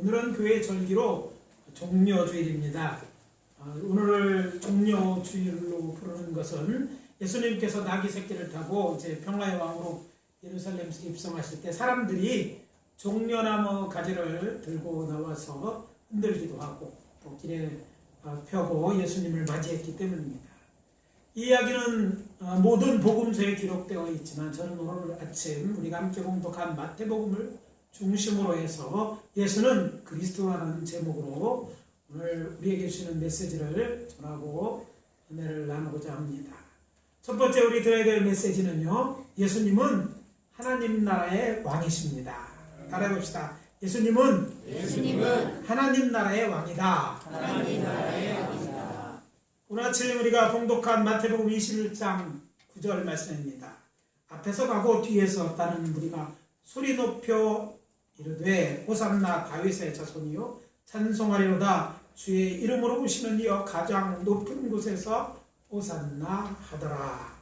오늘은 교회 절기로 종려주일입니다. 오늘을 종려주일로 부르는 것은 예수님께서 나귀 새끼를 타고 이제 평화의 왕으로 예루살렘에 입성하실 때 사람들이 종려나무 가지를 들고 나와서 흔들기도 하고 또 길에 펴고 예수님을 맞이했기 때문입니다. 이 이야기는 모든 복음서에 기록되어 있지만 저는 오늘 아침 우리가 함께 공독한 마태복음을 중심으로 해서 예수는 그리스도라는 제목으로 오늘 우리에게 주시는 메시지를 전하고 은혜를 나누고자 합니다. 첫 번째 우리 들어야 될 메시지는요, 예수님은 하나님 나라의 왕이십니다. 따라해봅시다. 예수님은 하나님 나라의 왕이다. 하나님 나라의 왕이다. 오늘 아침 우리가 봉독한 마태복음 21장 9절 말씀입니다. 앞에서 가고 뒤에서 따르는 무리가 소리 높여 이르되 호산나 다윗의 자손이요 찬송하리로다 주의 이름으로 오시는 이여 가장 높은 곳에서 호산나 하더라.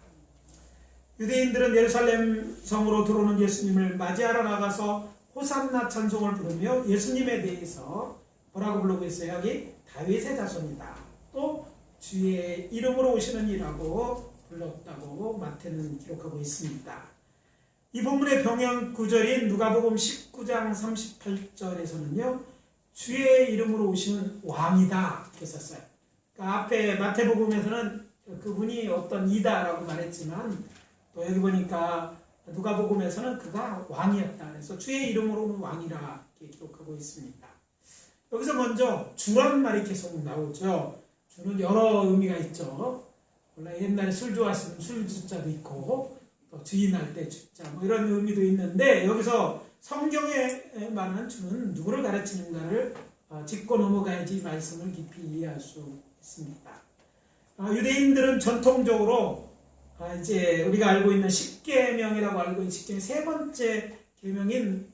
유대인들은 예루살렘 성으로 들어오는 예수님을 맞이하러 나가서 호산나 찬송을 부르며 예수님에 대해서 뭐라고 부르고 있어요? 여기 다윗의 자손이다. 또 주의 이름으로 오시는 이라고 불렀다고 마태는 기록하고 있습니다. 이 본문의 병영 구절인 누가복음 19장 38절에서는요. 주의 이름으로 오시는 왕이다 이렇게 썼어요. 그러니까 앞에 마태복음에서는 그분이 어떤 이다라고 말했지만 또 여기 보니까 누가복음에서는 그가 왕이었다. 그래서 주의 이름으로는 왕이라 이렇게 기록하고 있습니다. 여기서 먼저 주란 말이 계속 나오죠. 주는 여러 의미가 있죠. 원래 옛날에 술 좋아하시면 술 주자도 있고 또 주인할 때 주자 뭐 이런 의미도 있는데 여기서 성경에 말하는 주는 누구를 가르치는가를 짚고 넘어가야지 말씀을 깊이 이해할 수 있습니다. 유대인들은 전통적으로 이제 우리가 알고 있는 십계명이라고 알고 있는 십계명 세 번째 계명인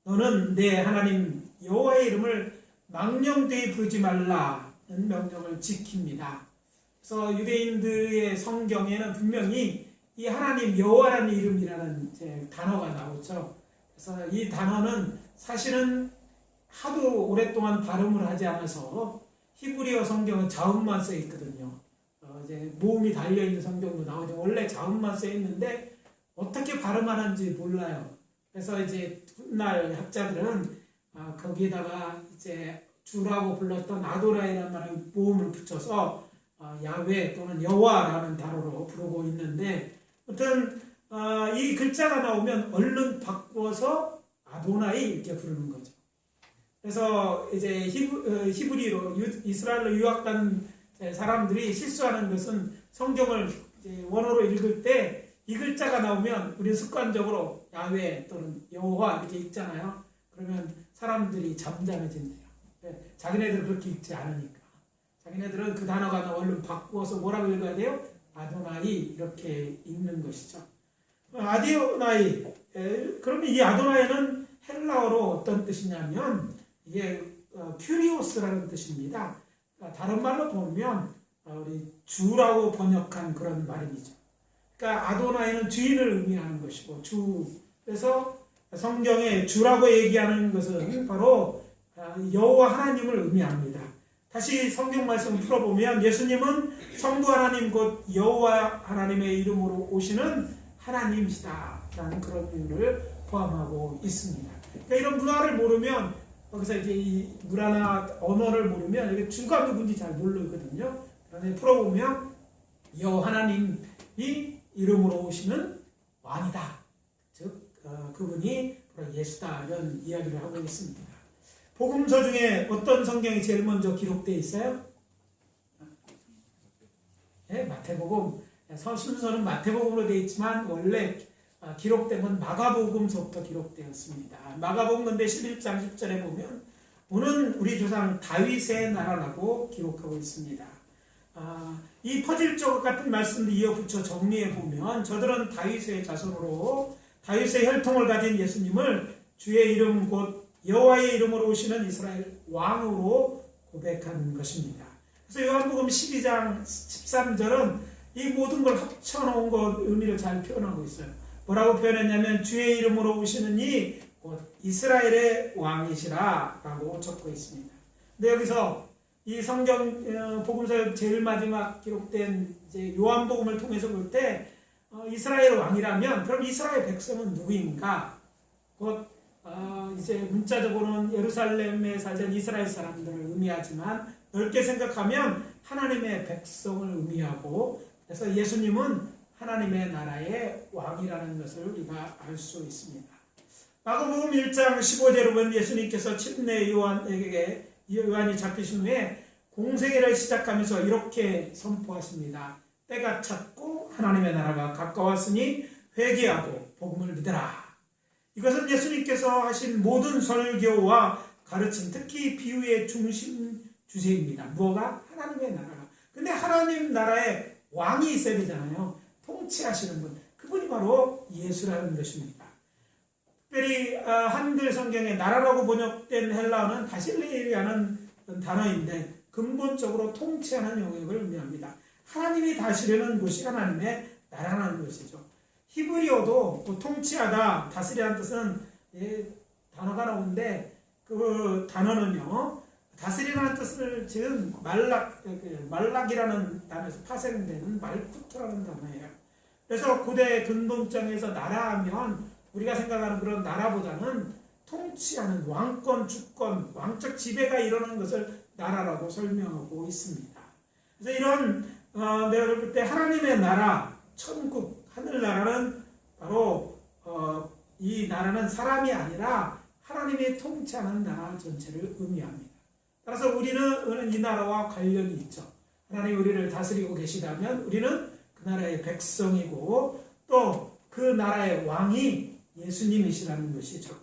너는 내 하나님 여호와의 이름을 망령되이 부르지 말라는 명령을 지킵니다. 그래서 유대인들의 성경에는 분명히 이 하나님 여호와라는 이름이라는 이제 단어가 나오죠. 그래서 이 단어는 사실은 하도 오랫동안 발음을 하지 않아서 히브리어 성경은 자음만 써 있거든요. 이제 모음이 달려 있는 성경도 나오죠. 원래 자음만 써 있는데 어떻게 발음하는지 몰라요. 그래서 이제 훗날 학자들은 거기에다가 이제 주라고 불렀던 아도라이라는 말에 모음을 붙여서 야훼 또는 여호와라는 단어로 부르고 있는데 아무튼 이 글자가 나오면 얼른 바꿔서 아도나이 이렇게 부르는 거죠. 그래서 이제 히브리로 이스라엘로 유학 간 사람들이 실수하는 것은 성경을 이제 원어로 읽을 때 이 글자가 나오면 우리는 습관적으로 야훼 또는 여호와 이렇게 읽잖아요. 그러면 사람들이 잠잠해진대요. 자기네들은 그렇게 읽지 않으니까. 자기네들은 그 단어가 얼른 바꾸어서 뭐라고 읽어야 돼요? 아도나이 이렇게 읽는 것이죠. 아디오나이. 그러면 이 아도나이는 헬라어로 어떤 뜻이냐면 이게 큐리오스라는 뜻입니다. 다른 말로 보면 우리 주라고 번역한 그런 말이죠. 그러니까 아도나이는 주인을 의미하는 것이고 주. 그래서 성경에 주라고 얘기하는 것은 바로 여호와 하나님을 의미합니다. 다시 성경 말씀을 풀어보면 예수님은 성부 하나님 곧 여호와 하나님의 이름으로 오시는 하나님이시다 라는 그런 의미를 포함하고 있습니다. 그러니까 이런 문화를 모르면 거기서 이제 이 문화나 언어를 모르면 이게 주가 누군지 잘 모르거든요. 그런데 풀어보면 여호와 하나님이 이름으로 오시는 왕이다. 즉 그분이 바로 예수다 이런 이야기를 하고 있습니다. 복음서 중에 어떤 성경이 제일 먼저 기록되어 있어요? 네, 마태복음. 순서는 마태복음으로 되어 있지만 원래 기록된 건 마가복음서부터 기록되었습니다. 마가복음 근데 11장 10절에 보면 오는 우리 조상 다윗의 나라라고 기록하고 있습니다. 이 퍼즐 쪽 같은 말씀도 이어붙여 정리해 보면 저들은 다윗의 자손으로 다윗의 혈통을 가진 예수님을 주의 이름 곧 여호와의 이름으로 오시는 이스라엘 왕으로 고백한 것입니다. 그래서 요한복음 12장 13절은 이 모든 걸 합쳐놓은 것 의미를 잘 표현하고 있어요. 뭐라고 표현했냐면 주의 이름으로 오시는 이 곧 이스라엘의 왕이시라 라고 적고 있습니다. 근데 여기서 이 성경 복음서 제일 마지막 기록된 이제 요한복음을 통해서 볼 때 이스라엘 왕이라면 그럼 이스라엘 백성은 누구인가? 곧 이제 문자적으로는 예루살렘에 살던 이스라엘 사람들을 의미하지만 넓게 생각하면 하나님의 백성을 의미하고 그래서 예수님은 하나님의 나라의 왕이라는 것을 우리가 알 수 있습니다. 마가복음 1장 15절에 보면 예수님께서 침례 요한에게 요한이 잡히신 후에 공생애를 시작하면서 이렇게 선포하십니다. 때가 찼고 하나님의 나라가 가까웠으니 회개하고 복음을 믿으라. 이것은 예수님께서 하신 모든 설교와 가르침, 특히 비유의 중심 주제입니다. 무엇가? 하나님의 나라가. 근데 하나님 나라에 왕이 있어야 되잖아요. 통치하시는 분. 그분이 바로 예수라는 것입니다. 특별히 한글 성경에 나라라고 번역된 헬라어는 바실레이라는 단어인데 근본적으로 통치하는 영역을 의미합니다. 하나님이 다스리는 곳이 하나님의 나라라는 것이죠. 히브리어도 통치하다, 다스리라는 뜻은 단어가 나오는데 그 단어는요. 다스리라는 뜻을 지은 말락이라는 단어에서 파생되는 말쿠트라는 단어예요. 그래서 고대 근본적에서 나라하면 우리가 생각하는 그런 나라보다는 통치하는 왕권, 주권, 왕적 지배가 이루는 것을 나라라고 설명하고 있습니다. 그래서 이런 내가 볼 때 하나님의 나라, 천국, 하늘나라는 바로 이 나라는 사람이 아니라 하나님이 통치하는 나라 전체를 의미합니다. 따라서 우리는 이 나라와 관련이 있죠. 하나님이 우리를 다스리고 계시다면 우리는 그 나라의 백성이고 또 그 나라의 왕이 예수님이시라는 것이죠.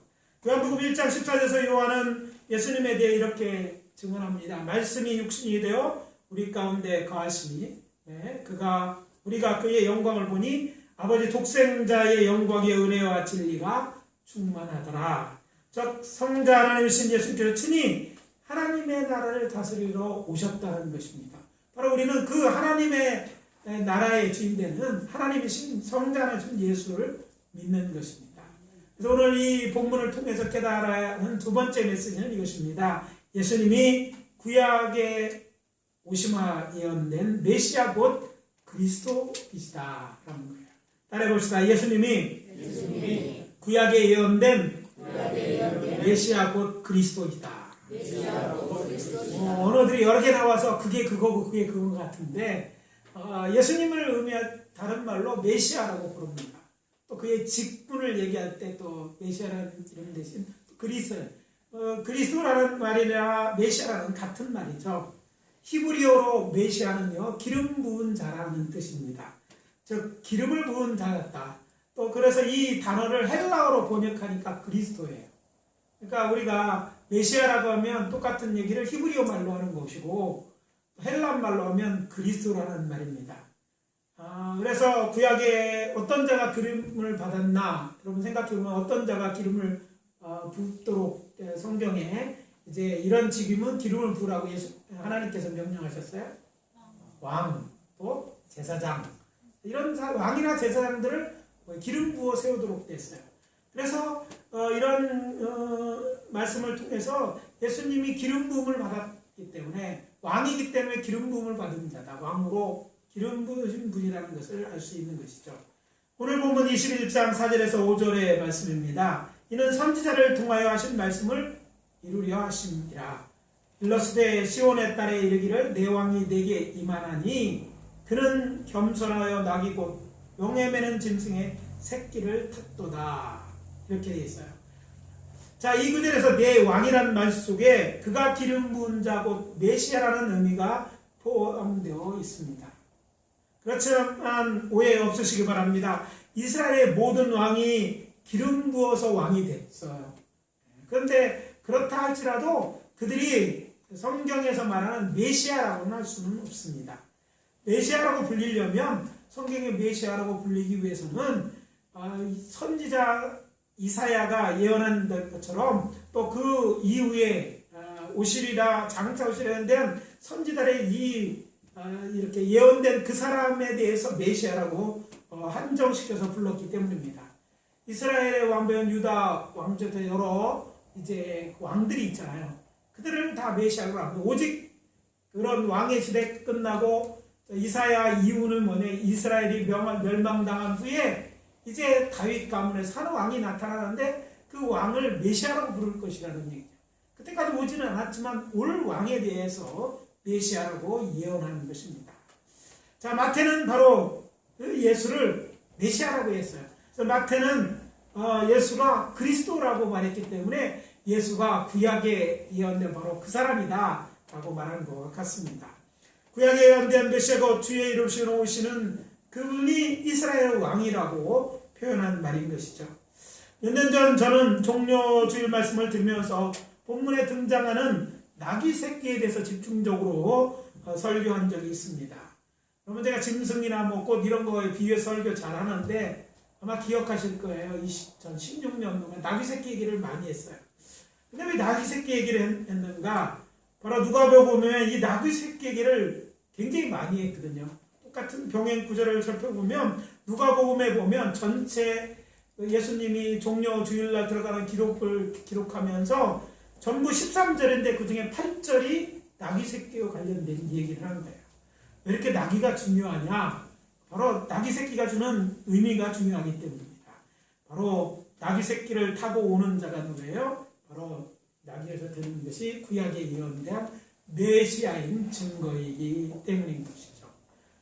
요한복음 1장 14절에서 요한은 예수님에 대해 이렇게 증언합니다. 말씀이 육신이 되어 우리 가운데 거하시니 우리가 그의 영광을 보니 아버지 독생자의 영광의 은혜와 진리가 충만하더라. 즉 성자 하나님이신 예수님께서 친히 하나님의 나라를 다스리러 오셨다는 것입니다. 바로 우리는 그 하나님의 나라의 주인되는 하나님이신 성자 하나님 예수를 믿는 것입니다. 그래서 오늘 이 본문을 통해서 깨달아야 하는 두 번째 메시지는 이것입니다. 예수님이 구약에 오심과 예언된 메시아 곧 그리스도이시다 라는 거예요. 따라해 봅시다. 예수님이 구약에 예언된 메시아 곧 그리스도이다. 언어들이 여러 개 나와서 그게 그거고 그게 그거 같은데 예수님을 의미한 다른 말로 메시아라고 부릅니다. 또 그의 직분을 얘기할 때 또 메시아라는 이름 대신 그리스도라는 말이나 메시아라는 같은 말이죠. 히브리어로 메시아는요 기름 부은 자라는 뜻입니다. 즉 기름을 부은 자였다. 또 그래서 이 단어를 헬라어로 번역하니까 그리스도예요. 그러니까 우리가 메시아라고 하면 똑같은 얘기를 히브리어 말로 하는 것이고 헬라 말로 하면 그리스도라는 말입니다. 그래서 구약에 어떤 자가 기름을 받았나 여러분 생각해보면 어떤 자가 기름을 붓도록 성경에 이제 이런 직임은 기름을 부으라고 하나님께서 명령하셨어요. 왕, 또 제사장 이런 왕이나 제사장들을 기름 부어 세우도록 됐어요. 그래서 이런 말씀을 통해서 예수님이 기름 부음을 받았기 때문에 왕이기 때문에 기름 부음을 받은 자다. 왕으로 기름 부으신 분이라는 것을 알 수 있는 것이죠. 오늘 본문 21장 4절에서 5절의 말씀입니다. 이는 선지자를 통하여 하신 말씀을 이루려 하심이라. 일러스되 시온의 딸에 이르기를 내 왕이 내게 임하나니 그는 겸손하여 낙이 곧 용에 매는 짐승의 새끼를 탔도다. 이렇게 되어 있어요. 자, 이 구절에서 내 왕이라는 말 속에 그가 기름 부은 자 곧 메시아라는 의미가 포함되어 있습니다. 그렇지만 오해 없으시기 바랍니다. 이스라엘의 모든 왕이 기름 부어서 왕이 됐어요. 그런데 그렇다 할지라도 그들이 성경에서 말하는 메시아라고는 할 수는 없습니다. 메시아라고 불리려면 성경의 메시아라고 불리기 위해서는 선지자 이사야가 예언한 것처럼 또 그 이후에 오시리라 장차 오시리라는 데는 선지자의 이렇게 예언된 그 사람에 대해서 메시아라고 한정시켜서 불렀기 때문입니다. 이스라엘의 왕배인 유다 왕조도 여러 이제 왕들이 있잖아요. 그들을 다 메시아로 하고, 오직 그런 왕의 시대 끝나고 이사야 이후는 뭐냐, 이스라엘이 멸망당한 후에 이제 다윗 가문에서 한 왕이 나타나는데 그 왕을 메시아라고 부를 것이라는 얘기죠. 그때까지 오지는 않았지만 올 왕에 대해서 메시아라고 예언하는 것입니다. 자, 마태는 바로 그 예수를 메시아라고 했어요. 그래서 마태는 예수가 그리스도라고 말했기 때문에 예수가 구약에 예언된 바로 그 사람이다 라고 말하는 것과 같습니다. 구약에 예언된 메시아가 주의 이름으로 오시는 그분이 이스라엘 왕이라고 표현한 말인 것이죠. 몇 년 전 저는 종려 주일 말씀을 들으면서 본문에 등장하는 나귀 새끼에 대해서 집중적으로 설교한 적이 있습니다. 그러면 제가 짐승이나 뭐 꽃 이런 거에 비유해 설교 잘 하는데 아마 기억하실 거예요. 전 16년 동안 나귀 새끼 얘기를 많이 했어요. 근데 왜 나귀 새끼 얘기를 했는가? 바로 누가복음에 이 나귀 새끼 얘기를 굉장히 많이 했거든요. 똑같은 병행 구절을 살펴보면 누가복음에 보면 전체 예수님이 종려 주일날 들어가는 기록을 기록하면서 전부 13절인데 그 중에 8절이 나귀 새끼와 관련된 얘기를 하는 거예요. 왜 이렇게 나귀가 중요하냐? 바로 나귀 새끼가 주는 의미가 중요하기 때문입니다. 바로 나귀 새끼를 타고 오는 자가 누구예요? 바로 나귀에서 되는 것이 구약에 예언된 메시아인 증거이기 때문인 것이죠.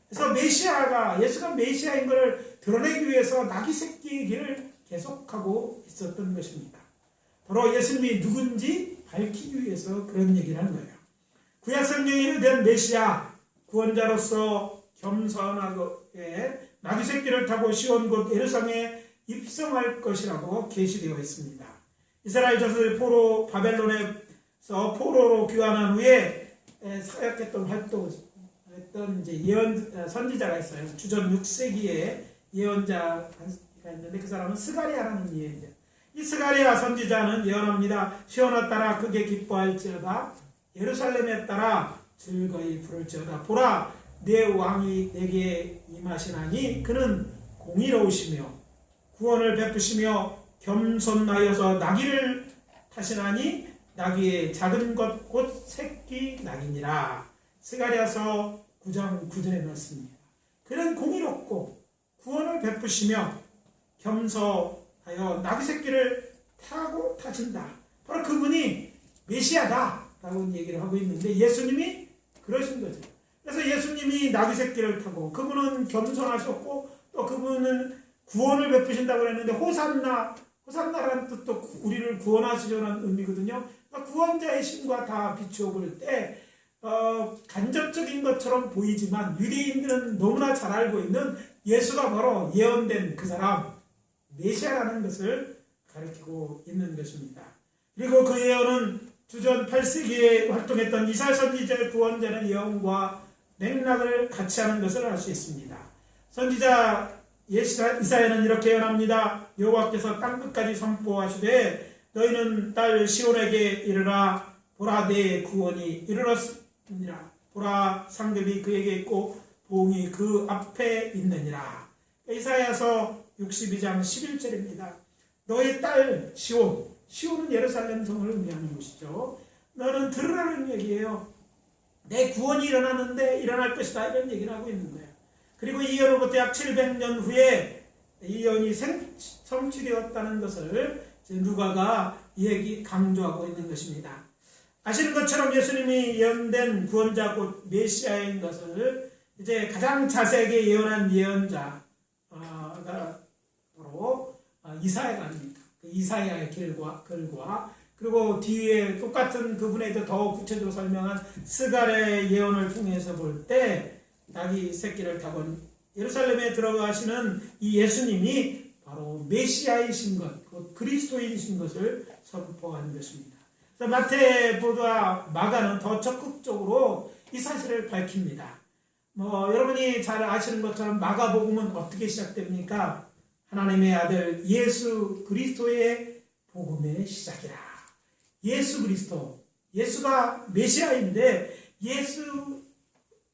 그래서 메시아가, 예수가 메시아인 것을 드러내기 위해서 나귀 새끼의 길을 계속하고 있었던 것입니다. 바로 예수님이 누군지 밝히기 위해서 그런 얘기를 하는 거예요. 구약 성경에 대한 메시아, 구원자로서 겸손하게 나귀 새끼를 타고 시온 곧 예루살렘에 입성할 것이라고 계시되어 있습니다. 이스라엘 자손이 바벨론에서 포로로 귀환한 후에 사역했던 활동했던 이제 선지자가 있어요. 주전 6세기에 예언자가 있는데 그 사람은 스가랴라는 예언자. 이 스가랴 선지자는 예언합니다. 시온에 따라 크게 기뻐할지어다, 예루살렘에 따라 즐거이 부를지어다. 보라, 내 왕이 내게 임하시나니 그는 공의로우시며 구원을 베푸시며 겸손하여서 나귀를 타시나니 나귀의 작은 것 곧 새끼 나귀니라. 스가랴서 9장 9절에 넣습니다. 그는 공의롭고 구원을 베푸시며 겸손하여 나귀 새끼를 타고 타신다. 바로 그분이 메시아다 라고 얘기를 하고 있는데 예수님이 그러신 거죠. 그래서 예수님이 나귀 새끼를 타고 그분은 겸손하셨고 또 그분은 구원을 베푸신다고 그랬는데 호산나라는 뜻도 우리를 구원하시려는 의미거든요. 그러니까 구원자의 신과 다 비추어 볼 때 간접적인 것처럼 보이지만 유대인들은 너무나 잘 알고 있는 예수가 바로 예언된 그 사람 메시아라는 것을 가리키고 있는 것입니다. 그리고 그 예언은 주전 8세기에 활동했던 이사야 선지자의 구원자는 예언과 맥락을 같이 하는 것을 알 수 있습니다. 선지자 이사야는 이렇게 예언합니다. 여호와께서 땅끝까지 선포하시되 너희는 딸 시온에게 이르라. 보라, 내 구원이 이르렀느니라. 보라, 상급이 그에게 있고 보응이 그 앞에 있느니라. 이사야서 62장 11절입니다. 너희 딸 시온은 예루살렘 성을 의미하는 것이죠. 너는 들으라는 얘기예요. 내 구원이 일어날 것이다 이런 얘기를 하고 있는 거예요. 그리고 이 예언으로부터 약 700년 후에 이 예언이 성취되었다는 것을 누가가 강조하고 있는 것입니다. 아시는 것처럼 예수님이 예언된 구원자 곧 메시아인 것을 이제 가장 자세하게 예언한 예언자가 바로 이사야가 아닙니까? 그 이사야의 글과 그리고 뒤에 똑같은 그분에 더 구체적으로 설명한 스가랴의 예언을 통해서 볼 때 나귀 새끼를 타고 예루살렘에 들어가시는 이 예수님이 바로 메시아이신 것, 곧 그리스도이신 것을 선포하는 것입니다. 그래서 마태보다 마가는 더 적극적으로 이 사실을 밝힙니다. 여러분이 잘 아시는 것처럼 마가복음은 어떻게 시작됩니까? 하나님의 아들 예수 그리스도의 복음의 시작이라. 예수 그리스도, 예수가 메시아인데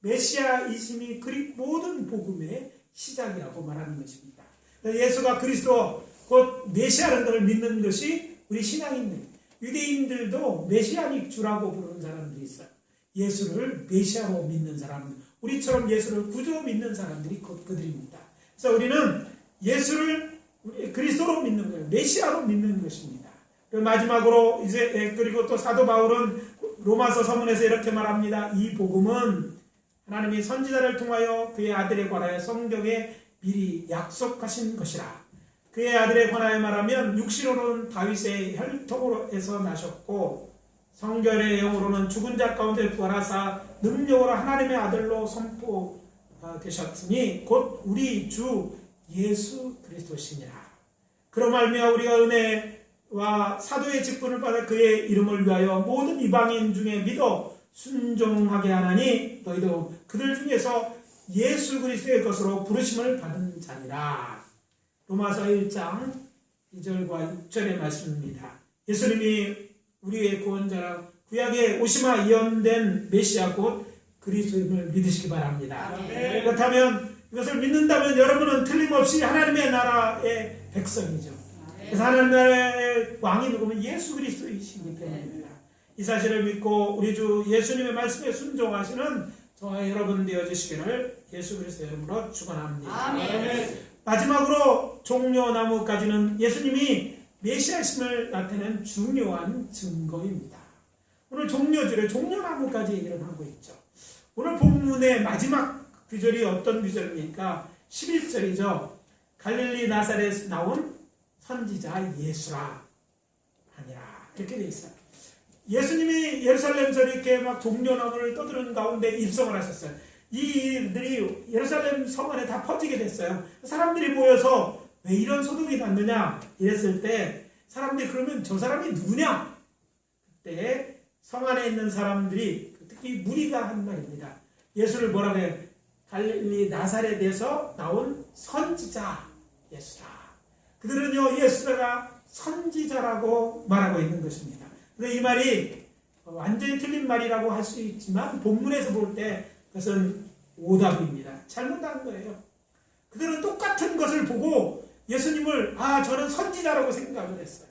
메시아이심이 모든 복음의 시작이라고 말하는 것입니다. 예수가 그리스도, 곧 메시아라는 것을 믿는 것이 우리 신앙인들. 유대인들도 메시아닉 주라고 부르는 사람들이 있어요. 예수를 메시아로 믿는 사람들. 우리처럼 예수를 구주로 믿는 사람들이 그들입니다. 그래서 우리는 예수를 그리스도로 믿는 거예요. 메시아로 믿는 것입니다. 마지막으로 이제 그리고 또 사도 바울은 로마서 서문에서 이렇게 말합니다. 이 복음은 하나님이 선지자를 통하여 그의 아들에 관하여 성경에 미리 약속하신 것이라. 그의 아들에 관하여 말하면 육신으로는 다윗의 혈통으로에서 나셨고 성결의 영으로는 죽은 자 가운데 부활하사 능력으로 하나님의 아들로 선포되셨으니 곧 우리 주 예수 그리스도시니라. 그로 말미암아 우리가 은혜와 사도의 직분을 받아 그의 이름을 위하여 모든 이방인 중에 믿어 순종하게 하나니 너희도 그들 중에서 예수 그리스도의 것으로 부르심을 받은 자니라. 로마서 1장 2절과 6절의 말씀입니다. 예수님이 우리의 구원자라 구약에 오시마 예언된 메시아 곧 그리스도임을 믿으시기 바랍니다. 아멘. 그렇다면 이것을 믿는다면 여러분은 틀림없이 하나님의 나라의 백성이죠. 그래서 하나님의 나라의 왕이 누구면 예수 그리스도이시기 때문입니다. 이 사실을 믿고 우리 주 예수님의 말씀에 순종하시는 저와 여러분 되어주시기를 예수 그리스도의 이름으로 축원합니다. 아멘. 마지막으로 종려나무까지는 예수님이 메시아심을 나타내는 중요한 증거입니다. 오늘 종려절에 종려나무까지 얘기를 하고 있죠. 오늘 본문의 마지막 구절이 어떤 구절입니까? 11절이죠. 갈릴리 나사렛에서 나온 선지자 예수라 하니라. 이렇게 되어 있어요. 예수님이 예루살렘에서 이렇게 막 종려나무를 떠드는 가운데 입성을 하셨어요. 이 일들이 예루살렘 성 안에 다 퍼지게 됐어요. 사람들이 모여서 왜 이런 소동이 났느냐 이랬을 때 사람들이 그러면 저 사람이 누구냐? 그때 성 안에 있는 사람들이 특히 무리가 한 말입니다. 예수를 뭐라고 해요? 갈릴리 나사렛에서 나온 선지자 예수다. 그들은요 예수가 선지자라고 말하고 있는 것입니다. 그런데 이 말이 완전히 틀린 말이라고 할 수 있지만 본문에서 볼 때 그것은 오답입니다. 잘못한 거예요. 그들은 똑같은 것을 보고 예수님을 저는 선지자라고 생각을 했어요.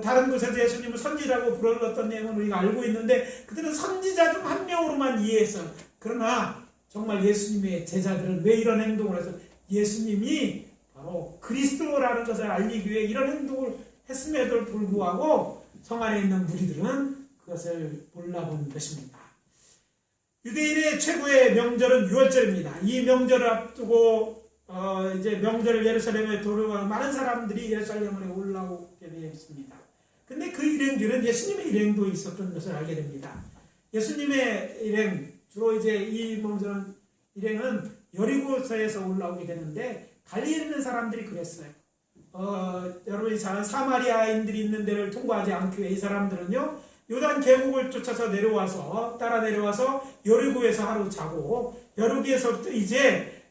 다른 곳에서 예수님을 선지자라고 불렀던 내용은 우리가 알고 있는데 그들은 선지자 중 한 명으로만 이해했어요. 그러나 정말 예수님의 제자들은 왜 이런 행동을 해서 예수님이 바로 그리스도라는 것을 알리기 위해 이런 행동을 했음에도 불구하고 성 안에 있는 무리들은 그것을 몰라본 것입니다. 유대인의 최고의 명절은 유월절입니다. 이 명절을 앞두고 이제 명절을 예루살렘에 돌아가고 많은 사람들이 예루살렘으로 올라오게 되어 있습니다. 근데 그 일행들은 예수님의 일행도 있었던 것을 알게 됩니다. 예수님의 일행, 주로 이제 이 명절은 일행은 여리고서에서 올라오게 되는데 갈리에 있는 사람들이 그랬어요. 여러분이 잘 아는 사마리아인들이 있는 데를 통과하지 않기 위해 이 사람들은요 요단 계곡을 쫓아서 따라 내려와서 여리고에서 하루 자고 여리고에서부터 이제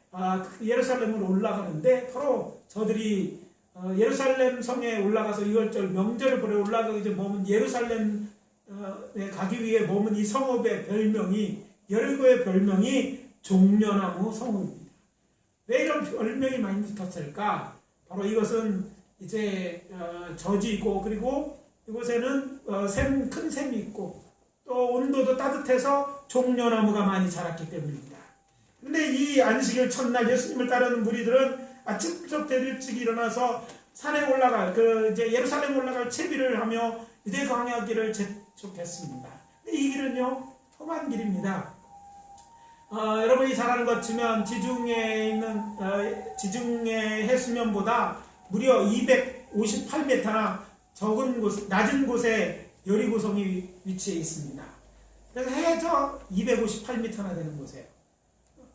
예루살렘으로 올라가는데 바로 저들이 예루살렘 성에 올라가서 유월절 명절을 보러 올라가고 이제 머문 예루살렘에 가기 위해 머문 이 성읍의 별명이 여리고의 별명이 종려나무 성읍입니다. 왜 이런 별명이 많이 붙었을까? 바로 이것은 이제 저지고 그리고 이곳에는 큰 샘이 있고 또 온도도 따뜻해서 종려나무가 많이 자랐기 때문입니다. 그런데 이 안식일 첫날 예수님을 따르는 무리들은 아침부터 일찍 일어나서 산에 올라갈 이제 예루살렘 올라갈 채비를 하며 유대 광야 길을 재촉했습니다. 근데 이 길은요 험한 길입니다. 여러분이 잘 아는 것처럼 지중해 해수면보다 무려 258m나 낮은 곳에 여리고성이 위치해 있습니다. 그래서 해저 258m나 되는 곳이에요.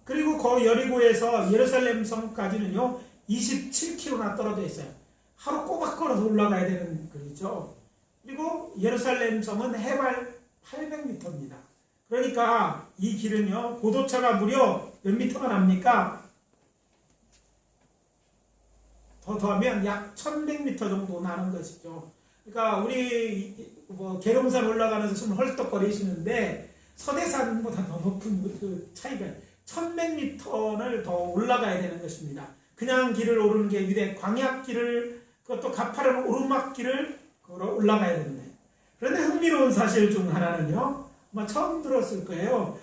그리고 그 여리고에서 예루살렘 성까지는요 27km나 떨어져 있어요. 하루 꼬박 걸어서 올라가야 되는 거죠. 그리고 예루살렘 성은 해발 800m입니다. 그러니까 이 길은요 고도차가 무려 몇 미터가 납니까? 더하면 약 1100m 정도 나는 것이죠. 그러니까 우리 계룡산 올라가면서 좀 헐떡거리시는데 서대산보다 더 높은 그 차이가 1100m를 더 올라가야 되는 것입니다. 그냥 길을 오르는 게 유대 광야길을 그것도 가파른 오르막길을 걸어 올라가야 된대. 그런데 흥미로운 사실 중 하나는요, 아마 처음 들었을 거예요.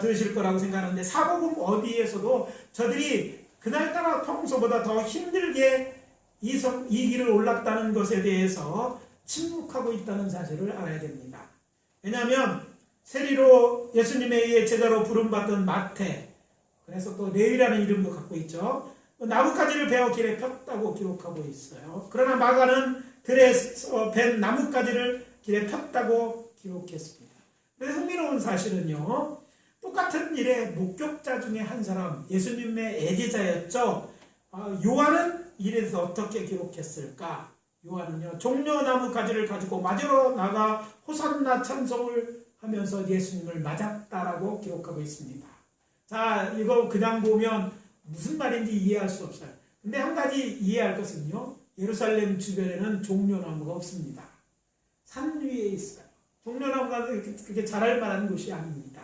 들으실 거라고 생각하는데, 사복음 어디에서도 저들이 그날따라 평소보다 더 힘들게 이 길을 올랐다는 것에 대해서 침묵하고 있다는 사실을 알아야 됩니다. 왜냐하면 세리로 예수님에 의해 제자로 부름받던 마태, 그래서 또 레위라는 이름도 갖고 있죠. 나뭇가지를 베어 길에 폈다고 기록하고 있어요. 그러나 마가는 들에서 벤 나뭇가지를 길에 폈다고 기록했습니다. 그래서 흥미로운 사실은요, 똑같은 일에 목격자 중에 한 사람, 예수님의 애제자였죠. 요한은 이에 대해서 어떻게 기록했을까? 요한은요, 종려나무 가지를 가지고 맞으러 나가 호산나 찬송을 하면서 예수님을 맞았다라고 기록하고 있습니다. 자, 이거 그냥 보면 무슨 말인지 이해할 수 없어요. 근데 한 가지 이해할 것은요, 예루살렘 주변에는 종려나무가 없습니다. 산 위에 있어요. 종려나무가 그렇게 자랄 만한 곳이 아닙니다.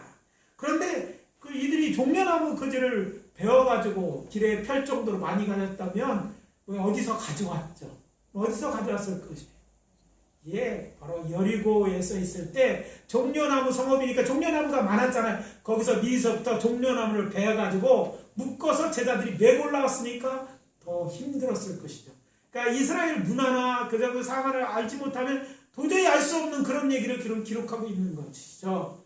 그런데 이들이 종려나무 그지를 베어가지고 길에 펼 정도로 많이 가졌다면 어디서 가져왔죠? 어디서 가져왔을 것이에요? 예, 바로 여리고에서 있을 때 종려나무 성읍이니까 종려나무가 많았잖아요. 거기서 미서부터 종려나무를 베어가지고 묶어서 제자들이 메고 올라갔으니까 더 힘들었을 것이죠. 그러니까 이스라엘 문화나 그 상황을 알지 못하면 도저히 알 수 없는 그런 얘기를 기록하고 있는 것이죠.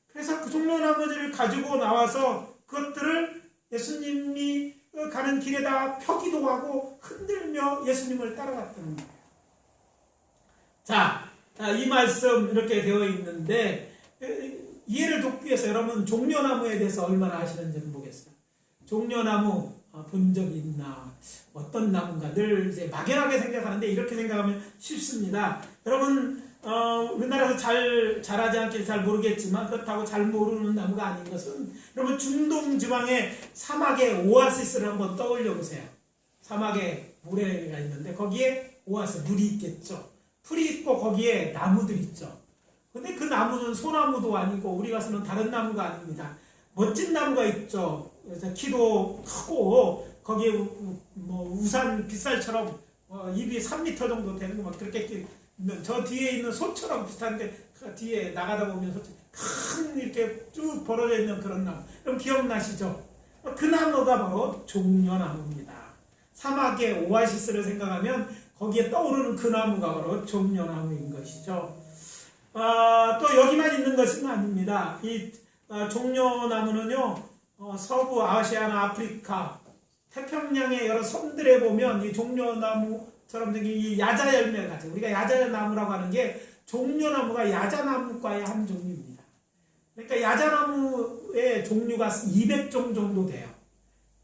그래서 그 종려나무들을 가지고 나와서 그것들을 예수님이 가는 길에다 펴기도 하고 흔들며 예수님을 따라갔다는 거예요. 자, 이 말씀 이렇게 되어 있는데 이해를 돕기 위해서 여러분 종려나무에 대해서 얼마나 아시는지는 보겠어요. 종려나무 본 적이 있나? 어떤 나무인가? 늘 이제 막연하게 생각하는데 이렇게 생각하면 쉽습니다. 여러분 우리나라에서 잘 자라지 않길래 잘 모르겠지만 그렇다고 잘 모르는 나무가 아닌 것은 여러분 중동 지방의 사막의 오아시스를 한번 떠올려 보세요. 사막에 모래가 있는데 거기에 오아시스 물이 있겠죠. 풀이 있고 거기에 나무들 있죠. 근데 그 나무는 소나무도 아니고 우리가 쓰는 다른 나무가 아닙니다. 멋진 나무가 있죠. 그래서 키도 크고 거기에 뭐 우산 빗살처럼 입이 3m 정도 되는 거 막 그렇게 저 뒤에 있는 소처럼 비슷한데 그 뒤에 나가다 보면 큰 이렇게 쭉 벌어져 있는 그런 나무. 그럼 기억나시죠? 그 나무가 바로 종려나무입니다. 사막의 오아시스를 생각하면 거기에 떠오르는 그 나무가 바로 종려나무인 것이죠. 또 여기만 있는 것은 아닙니다. 이 종려나무는요, 서부 아시아나 아프리카, 태평양의 여러 섬들에 보면 이 종려나무처럼 생긴 이 야자 열매 같은, 우리가 야자나무라고 하는 게 종려나무가 야자나무과의 한 종류입니다. 그러니까 야자나무의 종류가 200종 정도 돼요.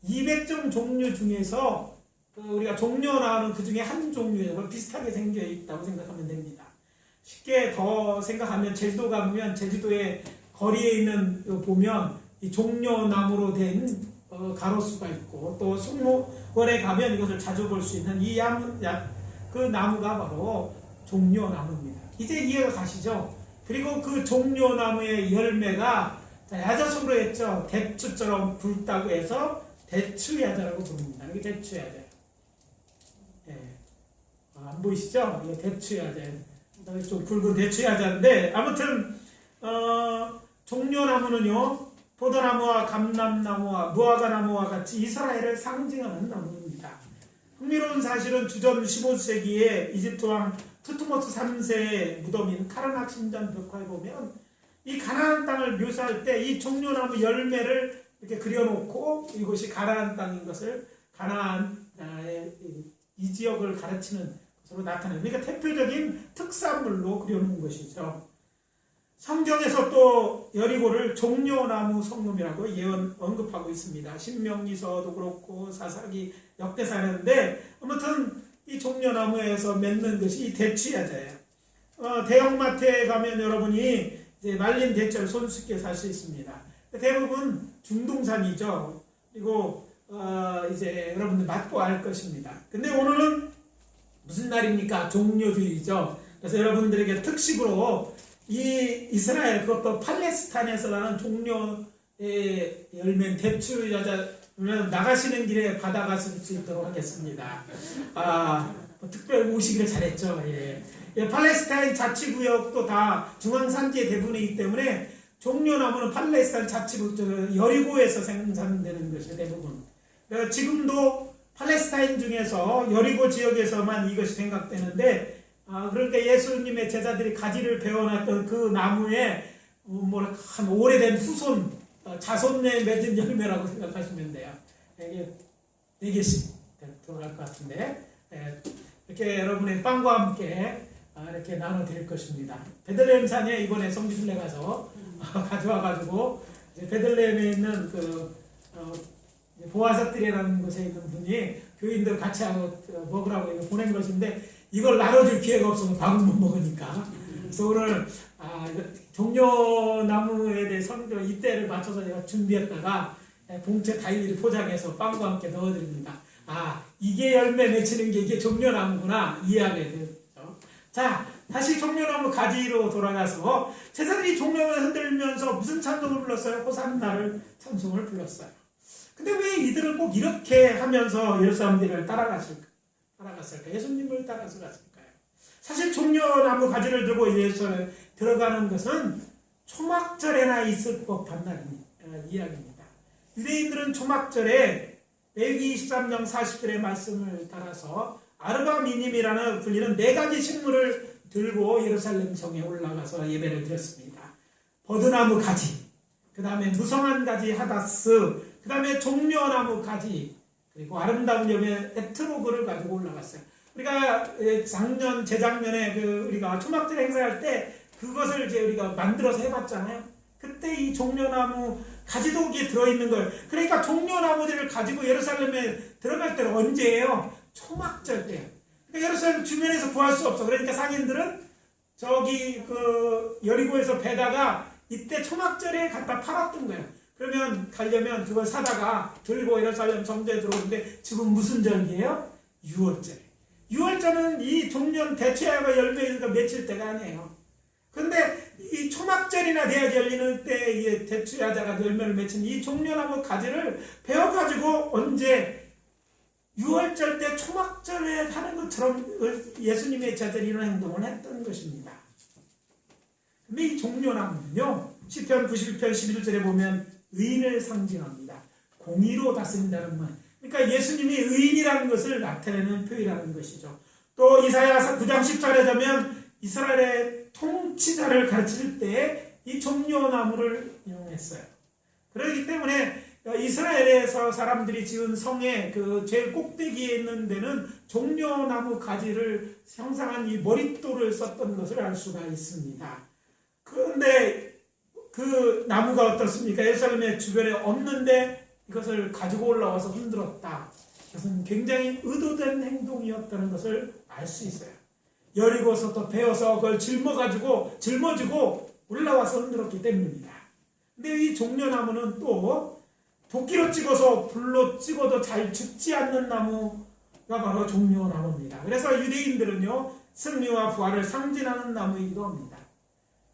200종 종류 중에서 우리가 종려나무는 그 중에 한 종류예요. 비슷하게 생겨 있다고 생각하면 됩니다. 쉽게 더 생각하면 제주도 가보면 제주도의 거리에 있는 보면 이 종려나무로 된 가로수가 있고 또 숭모원에 가면 이것을 자주 볼 수 있는 그 나무가 바로 종려나무입니다. 이제 이해가 가시죠? 그리고 그 종려나무의 열매가 야자속으로 했죠. 대추처럼 굵다고 해서 대추야자라고 부릅니다. 이게 대추야자. 예. 안 보이시죠? 이게 대추야자. 좀 굵은 대추야자인데 아무튼 종려나무는요, 포도나무와 감람나무와 무화과나무와 같이 이스라엘을 상징하는 나무입니다. 흥미로운 사실은 주전 15세기에 이집트 왕 투트모스 3세의 무덤인 카르낙 신전 벽화에 보면 이 가나안 땅을 묘사할 때 이 종려나무 열매를 이렇게 그려놓고 이곳이 가나안 땅인 것을 가나안의 이 지역을 가르치는 것으로 나타내는, 그러니까 대표적인 특산물로 그려놓은 것이죠. 성경에서 또 여리고를 종려나무 성읍이라고 언급하고 있습니다. 신명기서도 그렇고 사사기 역대사인데 아무튼 이 종려나무에서 맺는 것이 이 대추야자예요. 대형마트에 가면 여러분이 이제 말린 대추를 손쉽게 살 수 있습니다. 대부분 중동산이죠. 그리고 이제 여러분들 맛보 알 것입니다. 근데 오늘은 무슨 날입니까? 종려주의죠. 그래서 여러분들에게 특식으로 이 이스라엘, 그것도 팔레스타인에서 나는 종려의 열매인 대추야자를 나가시는 길에 받아가실 수 있도록 하겠습니다. 뭐 특별히 오시기를 잘했죠. 예. 예, 팔레스타인 자치구역도 다 중앙산지의 대부분이기 때문에 종려나무는 팔레스타인 자치구 여리고에서 생산되는 것이 대부분. 지금도 팔레스타인 중에서 여리고 지역에서만 이것이 생각되는데, 그러니까 예수님의 제자들이 가지를 베어놨던 그 나무에 한 오래된 후손, 자손내 맺은 열매라고 생각하시면 돼요. 이게 4개씩 들어갈 것 같은데, 이렇게 여러분의 빵과 함께 이렇게 나눠드릴 것입니다. 베들레헴 산에 이번에 성지순례 가서 가져와가지고 베들레헴에 있는 보아사들이라는 곳에 있는 분이 교인들 같이 하고 먹으라고 이거 보낸 것인데 이걸 나눠줄 기회가 없어서 밥을 못 먹으니까. 그래서 오늘 종려나무에 대해 성경 이때를 맞춰서 제가 준비했다가 봉투에 다 일일이 포장해서 빵과 함께 넣어드립니다. 이게 열매 맺히는 게 이게 종려나무구나 이해하게 되죠. 자, 다시 종려나무 가지로 돌아가서 제자들이 종려를 흔들면서 무슨 찬송을 불렀어요? 호산나를 찬송을 불렀어요. 근데 왜 이들은 꼭 이렇게 하면서 예루살렘을 따라갔을까? 예수님을 따라서 갔을까요? 사실 종려나무 가지를 들고 예루살렘에 들어가는 것은 초막절에나 있을 법한 이야기입니다. 유대인들은 초막절에 레위기 23장 40절의 말씀을 따라서 아르바미님이라는 불리는 4가지 식물을 들고 예루살렘 성에 올라가서 예배를 드렸습니다. 버드나무 가지, 그 다음에 무성한 가지 하다스, 그 다음에 종려나무 가지, 그리고 아름다운 여매 에트로그를 가지고 올라갔어요. 우리가 재작년에 우리가 초막절 행사할 때 그것을 이제 우리가 만들어서 해봤잖아요. 그때 이 종려나무 가지도 여기에 들어있는 거예요. 그러니까 종려나무들을 가지고 예루살렘에 들어갈 때는 언제예요? 초막절 때예요. 그러니까 예루살렘 주변에서 구할 수 없어. 그러니까 상인들은 저기 여리고에서 배다가 이때 초막절에 갖다 팔았던 거예요. 그러면 가려면 그걸 사다가 들고 예루살렘 성전에 들어오는데 지금 무슨 절기예요? 6월절. 6월절은 이 종려 대추야가 열매가 맺힐 때가 아니에요. 근데 이 초막절이나 돼야 열리는 때 이 대추야자가 열매를 맺힌 이 종려나무 가지를 베어가지고 언제 6월절 때 초막절에 하는 것처럼 예수님의 제자들이 이런 행동을 했던 것입니다. 근데 이 종려나무는요, 시편 91편 11절에 보면 의인을 상징합니다. 공의로 다스린다는 말. 그러니까 예수님이 의인이라는 것을 나타내는 표현이라는 것이죠. 또 이사야 9장 10절에 보면 이스라엘의 통치자를 가르칠 때 이 종려나무를 이용했어요. 그렇기 때문에 이스라엘에서 사람들이 지은 성의 제일 꼭대기에 있는 데는 종려나무 가지를 형상한 이 머릿돌을 썼던 것을 알 수가 있습니다. 그런데 그 나무가 어떻습니까? 예루살렘의 주변에 없는데 이것을 가지고 올라와서 흔들었다. 이것은 굉장히 의도된 행동이었다는 것을 알 수 있어요. 여리고서 또 베어서 그걸 짊어지고 올라와서 흔들었기 때문입니다. 근데 이 종려나무는 또 도끼로 찍어서 불로 찍어도 잘 죽지 않는 나무가 바로 종려나무입니다. 그래서 유대인들은요, 승리와 부활을 상징하는 나무이기도 합니다.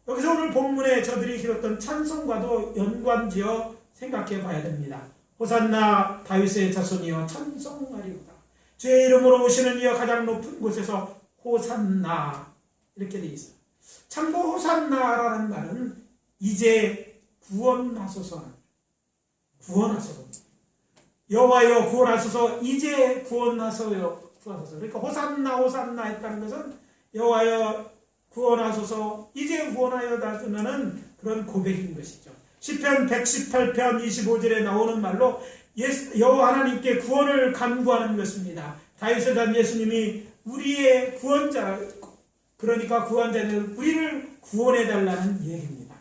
여기서 오늘 본문에 저들이 기렸던 찬송과도 연관지어 생각해 봐야 됩니다. 호산나 다윗의 자손이여 찬송하리로다. 주의 이름으로 오시는 이여 가장 높은 곳에서 호산나 이렇게 되어 있어요. 참고 호산나라는 말은 이제 구원하소서. 여호와여 구원하소서. 이제 구원하소서. 그러니까 호산나 했다는 것은 여호와여 구원하소서. 이제 구원하여 달라는 그런 고백인 것이죠. 시편 118편 25절에 나오는 말로 여호와 하나님께 구원을 간구하는 것입니다. 다윗의 단 예수님이 우리의 구원자, 그러니까 구원자는 우리를 구원해달라는 얘기입니다.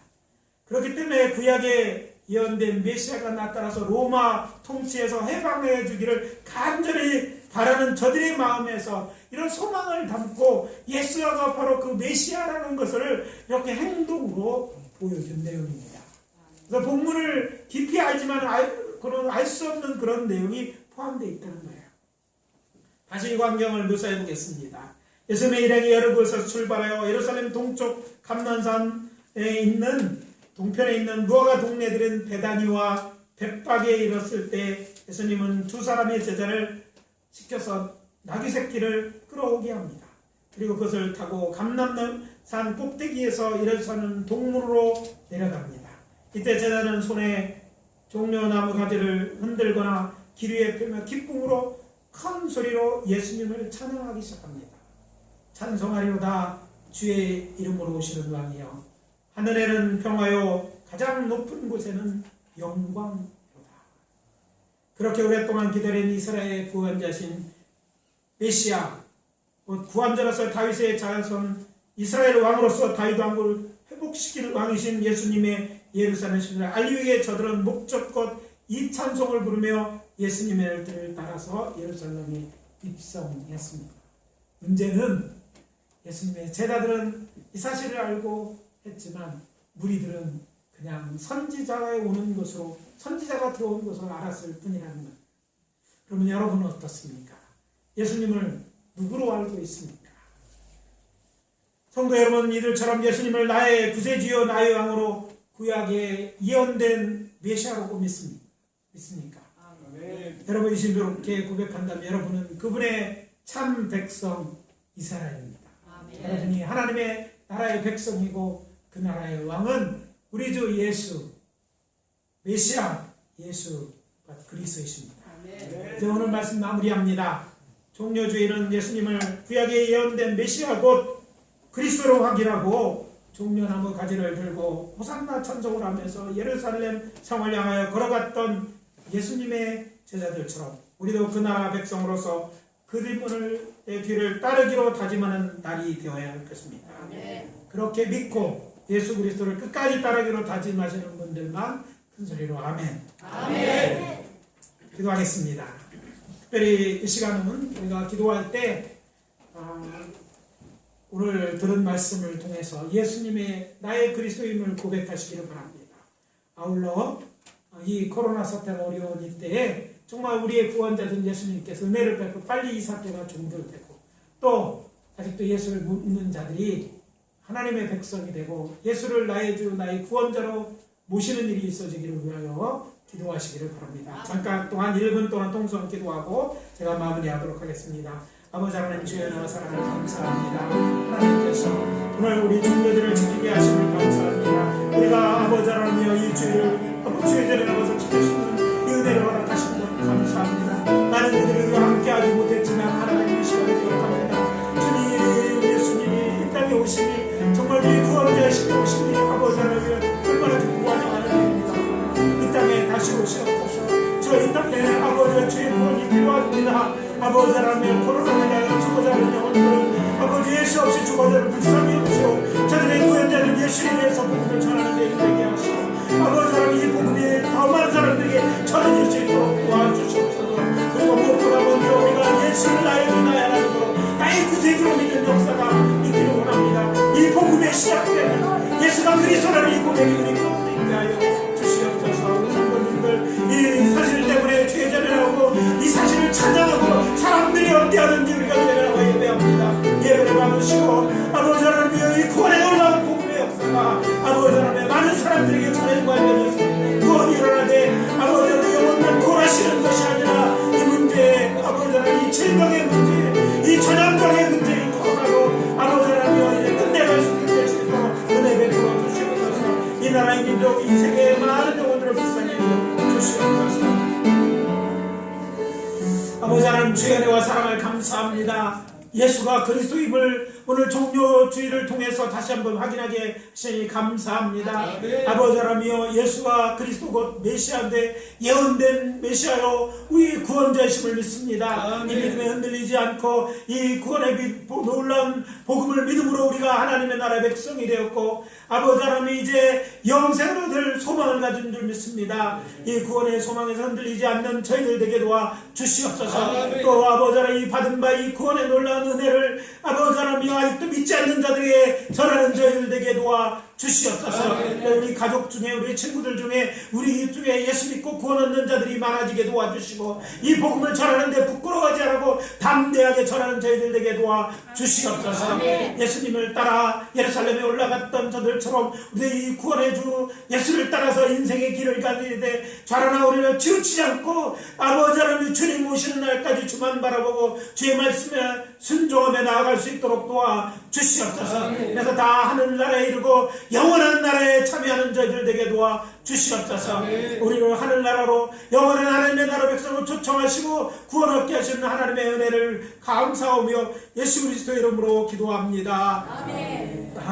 그렇기 때문에 구약에 예언된 메시아가 나타나서 로마 통치에서 해방해 주기를 간절히 바라는 저들의 마음에서 이런 소망을 담고 예수가 바로 그 메시아라는 것을 이렇게 행동으로 보여준 내용입니다. 그래서 본문을 깊이 알지만 알 수 없는 그런 내용이 포함되어 있다는 거예요. 다시 이 광경을 묘사해 보겠습니다. 예수님의 일행이 여리고에서 출발하여 예루살렘 동쪽 감난산에 있는 동편에 있는 무화과 동네들인 베다니와 벳박에 이르렀을 때 예수님은 두 사람의 제자를 시켜서 나귀 새끼를 끌어오게 합니다. 그리고 그것을 타고 감람산 꼭대기에서 예루살렘 동문으로 내려갑니다. 이때 제자는 손에 종려나무 가지를 흔들거나 길 위에 펴며 기쁨으로 큰 소리로 예수님을 찬양하기 시작합니다. 찬송하리로다 주의 이름으로 오시는 왕이여, 하늘에는 평화요 가장 높은 곳에는 영광이로다. 그렇게 오랫동안 기다린 이스라엘의 구원자신 메시아, 구원자로서 다윗의 자손 이스라엘 왕으로서 다윗 왕국을 회복시킬 왕이신 예수님의 예루살렘 시민을 알리기 위해 저들은 목적껏 이 찬송을 부르며 예수님의 뜻을 따라서 예루살렘에 입성했습니다. 문제는 예수님의 제자들은 이 사실을 알고 했지만 무리들은 그냥 선지자가 들어온 것으로 알았을 뿐이라는 것. 그러면 여러분은 어떻습니까? 예수님을 누구로 알고 있습니까? 성도 여러분, 이들처럼 예수님을 나의 구세주여 나의 왕으로 구약에 예언된 메시아라고 믿습니까? 여러분이 이렇게 고백한다면 여러분은 그분의 참 백성 이스라엘입니다. 여러분이 하나님의 나라의 백성이고 그 나라의 왕은 우리 주 예수, 메시아 예수가 그리스도이십니다. 이제 오늘 말씀 마무리합니다. 종려주일은 예수님을 구약에 예언된 메시아 곧 그리스도로 확인하고 종려나무 가지를 들고 호산나 찬송을 하면서 예루살렘 성을 향하여 걸어갔던 예수님의 제자들처럼 우리도 그 나라 백성으로서 그들의 뒤를 따르기로 다짐하는 날이 되어야 할 것입니다. 그렇게 믿고 예수 그리스도를 끝까지 따르기로 다짐하시는 분들만 큰 소리로 아멘. 아멘. 기도하겠습니다. 특별히 이 시간은 우리가 기도할 때 오늘 들은 말씀을 통해서 예수님의 나의 그리스도임을 고백하시기를 바랍니다. 아울러 이 코로나 사태가 어려운 이때에 정말 우리의 구원자된 예수님께서 은혜를 베풀어 빨리 이 사태가 종결되고 또 아직도 예수를 믿는 자들이 하나님의 백성이 되고 예수를 나의 주 나의 구원자로 모시는 일이 있어지기를 위하여 기도하시기를 바랍니다. 잠깐 동안 1분 동안 통성 기도하고 제가 마무리하도록 하겠습니다. 아버지 하나님 주의 은혜와 사랑을 감사합니다. 하나님께서 오늘 우리 종교들을 지키게 하심을 감사합니다. 우리가 아버지 하나님이여 이 주일을 주의 전에 나가서 지킬 수 있는 이 은혜를 허락하신 것 감사합니다. 많은 이들이 함께하지 못했지만 하나님의 시간을 기억합니다. 주님 예수님이 이 땅에 오시니 정말 우리 구원자시고 오시니 아버지 하나님 얼마나 기뻐하지 않으십니까? 이 땅에 다시 오시옵소서. 저희 땅에 아버지와 주의 구원이 필요합니다. 아버지 하나님 코로나에 대하여 죽어자는 영혼들 아버지 예수 없이 죽어자는 불쌍히 여기시오. 저들의 구원자는 예수님에서 복음을 전하는 데 되게 하시오. 아버지 하나님 이 복음이 더 많은 사람들에게 전해질 수 있도록 도와주시옵소서. 그리고 무엇보다 먼저 우리가 예수를 나의 주 나의 하나님으로 나의 구세주로 믿는 역사가 있기를 원합니다. 이 복음의 시작되는 예수가 그리스도라는 이 고백이 우리 가운데 있게 하여 주시옵소서. 우리 성도님들 이 사실 때문에 죄전을 하고 이 사실을 찬양하고 사람들이 어때하는지 우리가 예배하고 예배합니다. 예배를 받으시고 아버지 하나님의 이 구원의 놀라운 복음의 역사가 아버지 하나님의 많은 사람들에게 전해지고 알려져서 구원이 일어나되 아버지 하나님 영원만 구원하시는 것이 아니라 이 문제 아버지 하나님 이 질병의 문제 이 전염병의 문제 이 코로나로 아버지 하나님 이제 끝내갈 수 있게 될 수 있도록 은혜 베풀어 주시옵소서. 이 나라의 민족 이 세계의 많은 영혼들을 불쌍히 주시옵소서. 아버지 하나님 주의 은혜와 사랑을 감사합니다. 예수가 그리스도임을 오늘 종료주의를 통해서 다시 한번 확인하게 하시니 감사합니다. 아버지 하나님이여 복음이여 예수가 그리스도 곧 메시아인데 예언된 메시아요 우리 구원자이심을 믿습니다. 이 믿음에 흔들리지 않고 이 구원의 놀라운 복음을 믿음으로 우리가 하나님의 나라의 백성이 되었고 아버지 하나님 이제 영생으로 될 소망을 가진 줄 믿습니다. 이 구원의 소망에서 흔들리지 않는 저희들 되게 도와 주시옵소서. 또 아버지 하나님 받은 바 이 구원의 놀라운 은혜를 아버지 하나님 아직도 믿지 않는 자들에게 전하는 저희들 되게 도와 주시옵소서. 우리 가족 중에 우리 친구들 중에 우리 중에 예수 믿고 구원 얻는 자들이 많아지게 도와주시고 이 복음을 전하는데 부끄러워하지 않고 담대하게 전하는 저희들 되게 도와주시옵소서. 예수님을 따라 예루살렘에 올라갔던 저들처럼 우리 이 구원의 주 예수를 따라서 인생의 길을 가는데 좌라나 우리를 치우치지 않고 아버지 하나님 주님 오시는 날까지 주만 바라보고 주의 말씀에 순종하며 나아갈 수 있도록 도와주시옵소서. 그래서 다 하늘나라에 이르고 영원한 나라에 참여하는 저희들 되게 도와주시옵소서. 우리를 하늘나라로 영원한 하나님의 나라 백성을 초청하시고 구원 얻게 하시는 하나님의 은혜를 감사하며 예수 그리스도 이름으로 기도합니다. 아멘.